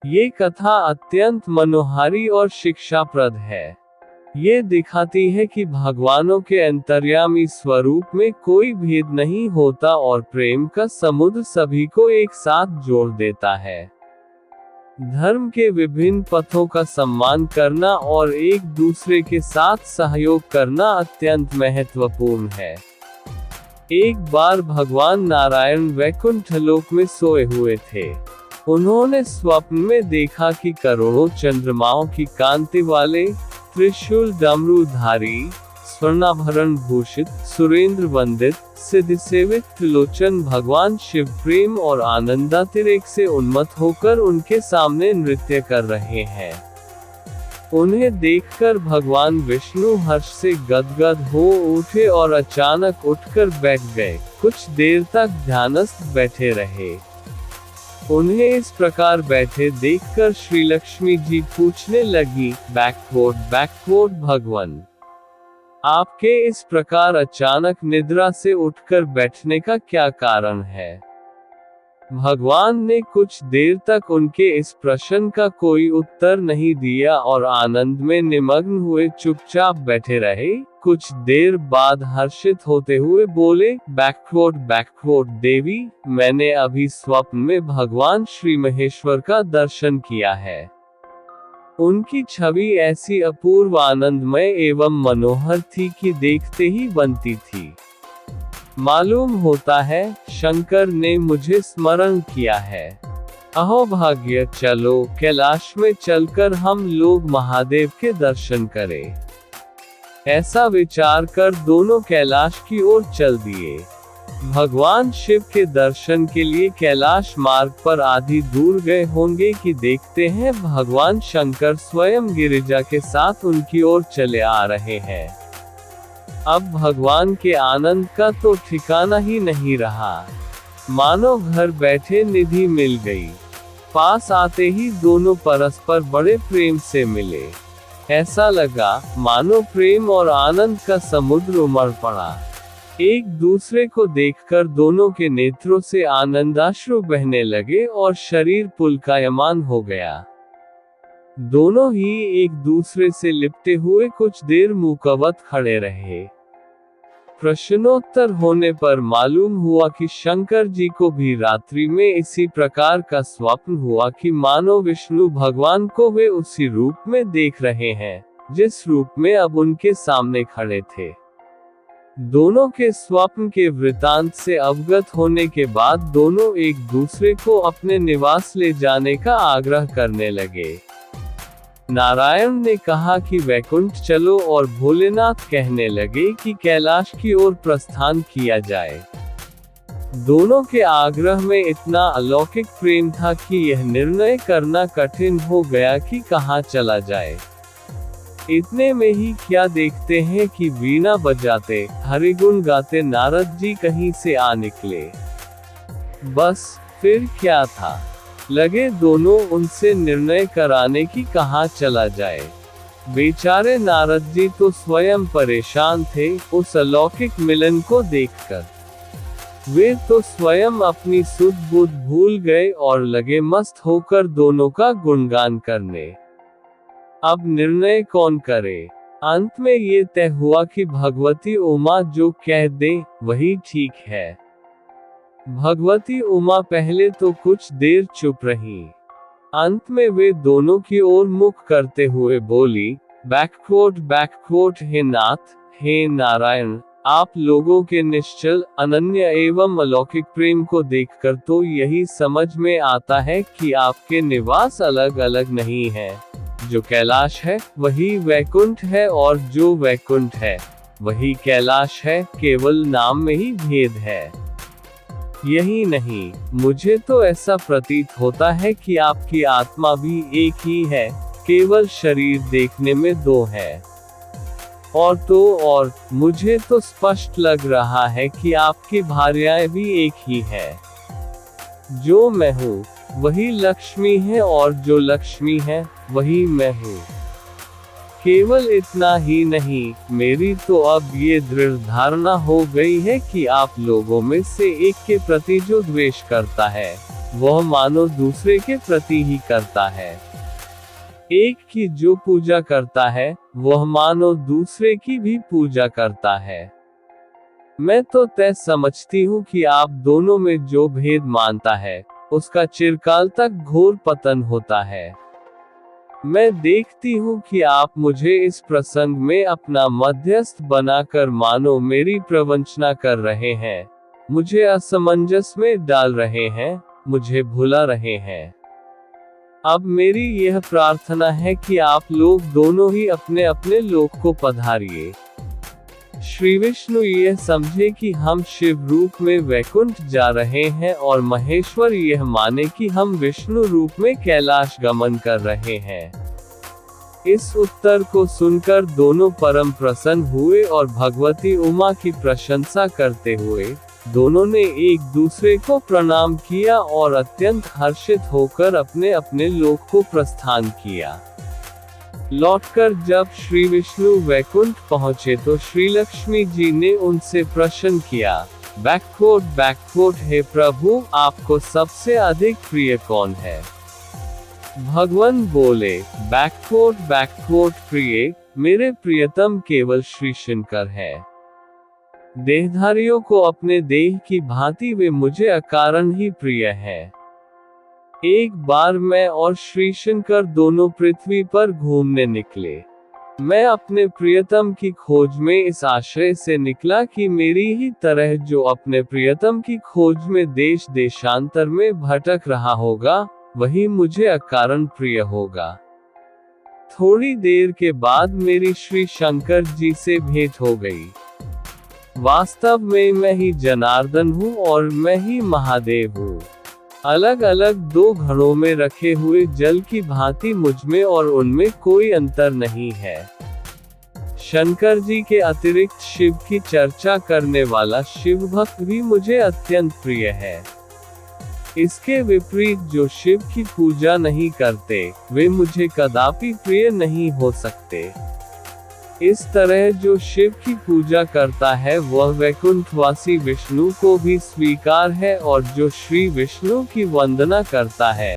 ये कथा अत्यंत मनोहारी और शिक्षाप्रद है। ये दिखाती है कि भगवानों के अंतर्यामी स्वरूप में कोई भेद नहीं होता और प्रेम का समुद्र सभी को एक साथ जोड़ देता है। धर्म के विभिन्न पथों का सम्मान करना और एक दूसरे के साथ सहयोग करना अत्यंत महत्वपूर्ण है। एक बार भगवान नारायण वैकुंठ लोक में सोए हुए थे। उन्होंने स्वप्न में देखा कि करोड़ों चंद्रमाओं की कांति वाले, त्रिशूल डमरूधारी, स्वर्णाभरण भूषित, सुरेंद्र वंदित, सिद्धि सेवित त्रिलोचन भगवान शिव प्रेम और आनंदातिरेक से उन्मत्त होकर उनके सामने नृत्य कर रहे हैं। उन्हें देखकर भगवान विष्णु हर्ष से गदगद हो उठे और अचानक उठकर बैठ गए। कुछ देर तक ध्यानस्थ बैठे रहे। उन्हें इस प्रकार बैठे देखकर श्री लक्ष्मी जी पूछने लगी, बैकवर्ड भगवान, आपके इस प्रकार अचानक निद्रा से उठकर बैठने का क्या कारण है? भगवान ने कुछ देर तक उनके इस प्रश्न का कोई उत्तर नहीं दिया और आनंद में निमग्न हुए चुपचाप बैठे रहे। कुछ देर बाद हर्षित होते हुए बोले, बैकवर्ड देवी, मैंने अभी स्वप्न में भगवान श्री महेश्वर का दर्शन किया है। उनकी छवि ऐसी अपूर्व आनंदमय एवं मनोहर थी कि देखते ही बनती थी। मालूम होता है शंकर ने मुझे स्मरण किया है। अहो भाग्य, चलो कैलाश में चलकर हम लोग महादेव के दर्शन करें। ऐसा विचार कर दोनों कैलाश की ओर चल दिए। भगवान शिव के दर्शन के लिए कैलाश मार्ग पर आधी दूर गए होंगे कि देखते हैं भगवान शंकर स्वयं गिरिजा के साथ उनकी ओर चले आ रहे हैं। अब भगवान के आनंद का तो ठिकाना ही नहीं रहा। मानो घर बैठे निधि मिल गई। पास आते ही दोनों परस्पर बड़े प्रेम से मिले। ऐसा लगा मानो प्रेम और आनंद का समुद्र उमड़ पड़ा। एक दूसरे को देखकर दोनों के नेत्रों से आनंदाश्रु बहने लगे और शरीर पुलकायमान हो गया। दोनों ही एक दूसरे से लिपटे हुए कुछ देर मुकव्वत खड़े रहे। प्रश्नोत्तर होने पर मालूम हुआ कि शंकर जी को भी रात्रि में इसी प्रकार का स्वप्न हुआ कि मानो विष्णु भगवान को वे उसी रूप में देख रहे हैं, जिस रूप में अब उनके सामने खड़े थे। दोनों के स्वप्न के वृतांत से अवगत होने के बाद दोनों एक दूसरे को अपने निवास ले जाने का आग्रह करने लगे। नारायण ने कहा कि वैकुंठ चलो और भोलेनाथ कहने लगे कि कैलाश की ओर प्रस्थान किया जाए। दोनों के आग्रह में इतना अलौकिक प्रेम था कि यह निर्णय करना कठिन हो गया कि कहाँ चला जाए। इतने में ही क्या देखते हैं कि वीणा बजाते, हरिगुण गाते नारद जी कहीं से आ निकले। बस फिर क्या था, लगे दोनों उनसे निर्णय कराने की कहाँ चला जाए। बेचारे नारद जी तो स्वयं परेशान थे उस अलौकिक मिलन को देखकर। वे तो स्वयं अपनी सुध बुध भूल गए और लगे मस्त होकर दोनों का गुणगान करने। अब निर्णय कौन करे? अंत में ये तय हुआ कि भगवती उमा जो कह दें वही ठीक है। भगवती उमा पहले तो कुछ देर चुप रही। अंत में वे दोनों की ओर मुख करते हुए बोली, बैकवर्ड हे नाथ, हे नारायण, आप लोगों के निश्चल, अनन्य एवं अलौकिक प्रेम को देखकर तो यही समझ में आता है कि आपके निवास अलग अलग नहीं है। जो कैलाश है वही वैकुंठ है और जो वैकुंठ है वही कैलाश है, केवल नाम में ही भेद है। यही नहीं, मुझे तो ऐसा प्रतीत होता है कि आपकी आत्मा भी एक ही है, केवल शरीर देखने में दो है। और मुझे तो स्पष्ट लग रहा है कि आपकी भार्याएं भी एक ही है। जो मैं हूँ वही लक्ष्मी है और जो लक्ष्मी है वही मैं हूँ। केवल इतना ही नहीं, मेरी तो अब ये दृढ़ धारणा हो गई है कि आप लोगों में से एक के प्रति जो द्वेष करता है वह मानो दूसरे के प्रति ही करता है। एक की जो पूजा करता है, वह मानो दूसरे की भी पूजा करता है। मैं तो तय समझती हूँ कि आप दोनों में जो भेद मानता है, उसका चिरकाल तक घोर पतन होता है। मैं देखती हूँ कि आप मुझे इस प्रसंग में अपना मध्यस्थ बनाकर मानो मेरी प्रवंचना कर रहे हैं, मुझे असमंजस में डाल रहे हैं, मुझे भुला रहे हैं। अब मेरी यह प्रार्थना है कि आप लोग दोनों ही अपने अपने लोक को पधारिए। श्री विष्णु यह समझे कि हम शिव रूप में वैकुंठ जा रहे हैं और महेश्वर यह माने कि हम विष्णु रूप में कैलाश गमन कर रहे हैं। इस उत्तर को सुनकर दोनों परम प्रसन्न हुए और भगवती उमा की प्रशंसा करते हुए दोनों ने एक दूसरे को प्रणाम किया और अत्यंत हर्षित होकर अपने अपने लोक को प्रस्थान किया। लौटकर जब श्री विष्णु वैकुंठ पहुँचे तो श्री लक्ष्मी जी ने उनसे प्रश्न किया, बैकवोट हे प्रभु, आपको सबसे अधिक प्रिय कौन है? भगवान बोले, बैकवोट प्रिय, मेरे प्रियतम केवल श्री शंकर है। देहधारियों को अपने देह की भांति वे मुझे अकारण ही प्रिय है। एक बार मैं और श्री शंकर दोनों पृथ्वी पर घूमने निकले। मैं अपने प्रियतम की खोज में इस आशय से निकला कि मेरी ही तरह जो अपने प्रियतम की खोज में देश देशांतर में भटक रहा होगा, वही मुझे अकारण प्रिय होगा। थोड़ी देर के बाद मेरी श्री शंकर जी से भेंट हो गई। वास्तव में मैं ही जनार्दन हूँ और मैं ही महादेव हूँ। अलग अलग दो घड़ों में रखे हुए जल की भांति मुझमें और उनमें कोई अंतर नहीं है। शंकर जी के अतिरिक्त शिव की चर्चा करने वाला शिव भक्त भी मुझे अत्यंत प्रिय है। इसके विपरीत जो शिव की पूजा नहीं करते, वे मुझे कदापि प्रिय नहीं हो सकते। इस तरह जो शिव की पूजा करता है वह वैकुंठवासी विष्णु को भी स्वीकार है और जो श्री विष्णु की वंदना करता है